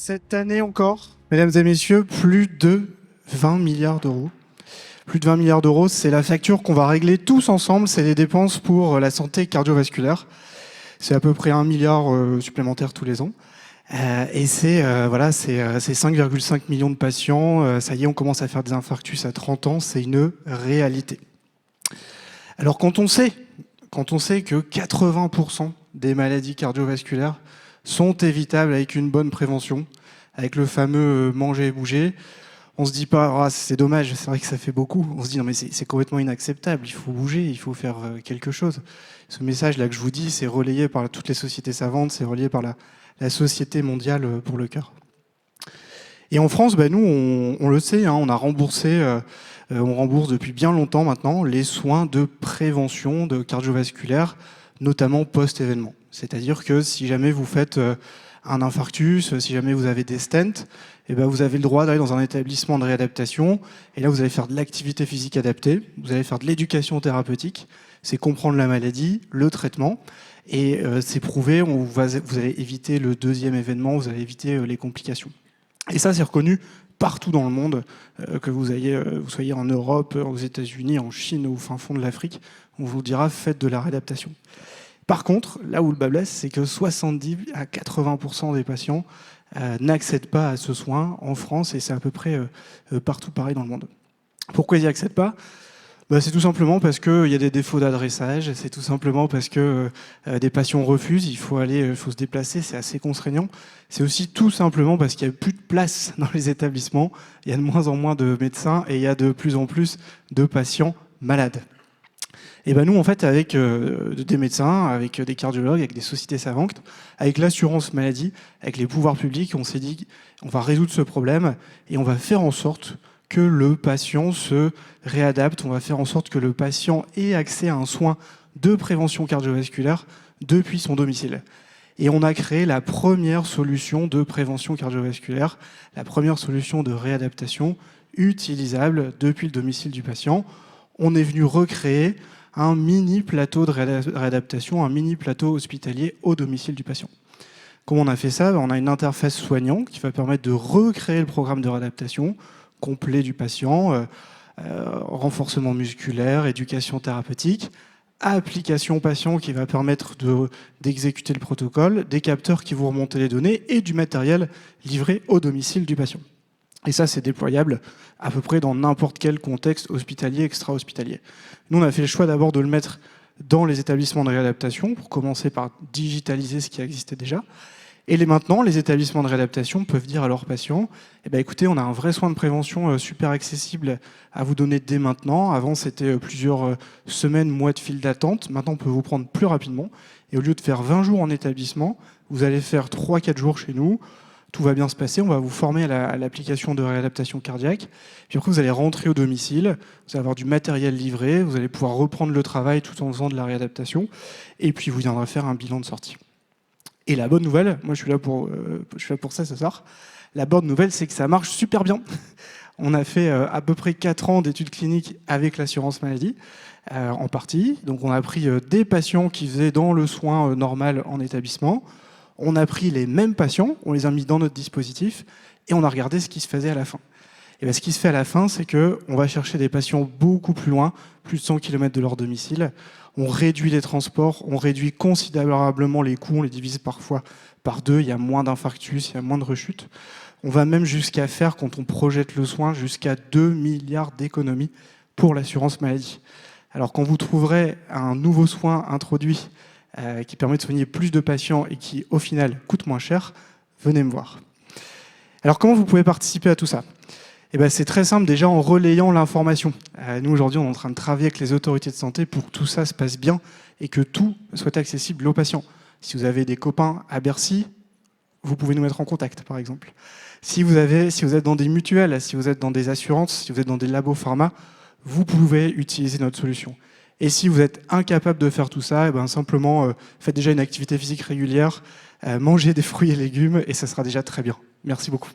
Cette année encore, mesdames et messieurs, plus de 20 milliards d'euros. Plus de 20 milliards d'euros, c'est la facture qu'on va régler tous ensemble, c'est les dépenses pour la santé cardiovasculaire. C'est à peu près 1 milliard supplémentaire tous les ans. Et c'est 5,5 millions de patients. Ça y est, on commence à faire des infarctus à 30 ans, c'est une réalité. Alors quand on sait que 80% des maladies cardiovasculaires sont évitables avec une bonne prévention, avec le fameux manger et bouger, on se dit pas, c'est dommage, c'est vrai que ça fait beaucoup. On se dit non mais c'est complètement inacceptable, il faut bouger, il faut faire quelque chose. Ce message-là que je vous dis, c'est relayé par toutes les sociétés savantes, c'est relayé par la Société mondiale pour le cœur. Et en France, nous, on le sait, on a remboursé, on rembourse depuis bien longtemps maintenant les soins de prévention de cardiovasculaire, notamment post-événement. C'est-à-dire que si jamais vous faites un infarctus, si jamais vous avez des stents, vous avez le droit d'aller dans un établissement de réadaptation. Et là, vous allez faire de l'activité physique adaptée, vous allez faire de l'éducation thérapeutique, c'est comprendre la maladie, le traitement. Et c'est prouvé, vous allez éviter le deuxième événement, vous allez éviter les complications. Et ça, c'est reconnu partout dans le monde, que vous soyez en Europe, aux États-Unis, en Chine ou au fin fond de l'Afrique, on vous dira faites de la réadaptation. Par contre, là où le bât blesse, c'est que 70 à 80% des patients n'accèdent pas à ce soin en France, et c'est à peu près partout pareil dans le monde. Pourquoi ils n'y accèdent pas ? C'est tout simplement parce qu'il y a des défauts d'adressage, c'est tout simplement parce que des patients refusent, il faut se déplacer, c'est assez contraignant. C'est aussi tout simplement parce qu'il n'y a plus de place dans les établissements, il y a de moins en moins de médecins et il y a de plus en plus de patients malades. Et nous, en fait, avec des médecins, avec des cardiologues, avec des sociétés savantes, avec l'assurance maladie, avec les pouvoirs publics, on s'est dit on va résoudre ce problème et on va faire en sorte que le patient se réadapte, on va faire en sorte que le patient ait accès à un soin de prévention cardiovasculaire depuis son domicile. Et on a créé la première solution de prévention cardiovasculaire, la première solution de réadaptation utilisable depuis le domicile du patient. On est venu recréer un mini plateau de réadaptation, un mini plateau hospitalier au domicile du patient. Comment on a fait ça ? On a une interface soignant qui va permettre de recréer le programme de réadaptation complet du patient, renforcement musculaire, éducation thérapeutique, application patient qui va permettre d'exécuter le protocole, des capteurs qui vont remonter les données et du matériel livré au domicile du patient. Et ça, c'est déployable à peu près dans n'importe quel contexte hospitalier, extra-hospitalier. Nous, on a fait le choix d'abord de le mettre dans les établissements de réadaptation pour commencer par digitaliser ce qui existait déjà. Et maintenant, les établissements de réadaptation peuvent dire à leurs patients écoutez, on a un vrai soin de prévention super accessible à vous donner dès maintenant. Avant, c'était plusieurs semaines, mois de file d'attente. Maintenant, on peut vous prendre plus rapidement. Et au lieu de faire 20 jours en établissement, vous allez faire 3-4 jours chez nous. Tout va bien se passer, on va vous former à l'application de réadaptation cardiaque. Puis après, vous allez rentrer au domicile, vous allez avoir du matériel livré, vous allez pouvoir reprendre le travail tout en faisant de la réadaptation. Et puis, vous viendrez faire un bilan de sortie. Et la bonne nouvelle, moi je suis là pour ça ce soir, la bonne nouvelle c'est que ça marche super bien. On a fait à peu près 4 ans d'études cliniques avec l'assurance maladie, en partie. Donc on a pris des patients qui faisaient dans le soin normal en établissement. On a pris les mêmes patients, on les a mis dans notre dispositif et on a regardé ce qui se faisait à la fin. Et ce qui se fait à la fin, c'est qu'on va chercher des patients beaucoup plus loin, plus de 100 km de leur domicile. On réduit les transports, on réduit considérablement les coûts, on les divise parfois par 2, il y a moins d'infarctus, il y a moins de rechutes. On va même jusqu'à faire, quand on projette le soin, jusqu'à 2 milliards d'économies pour l'assurance maladie. Alors quand vous trouverez un nouveau soin introduit qui permet de soigner plus de patients et qui, au final, coûte moins cher, venez me voir. Alors comment vous pouvez participer à tout ça ? C'est très simple, déjà en relayant l'information. Nous, aujourd'hui, on est en train de travailler avec les autorités de santé pour que tout ça se passe bien et que tout soit accessible aux patients. Si vous avez des copains à Bercy, vous pouvez nous mettre en contact, par exemple. Si vous êtes dans des mutuelles, si vous êtes dans des assurances, si vous êtes dans des labos pharma, vous pouvez utiliser notre solution. Et si vous êtes incapable de faire tout ça, simplement faites déjà une activité physique régulière, mangez des fruits et légumes et ça sera déjà très bien. Merci beaucoup.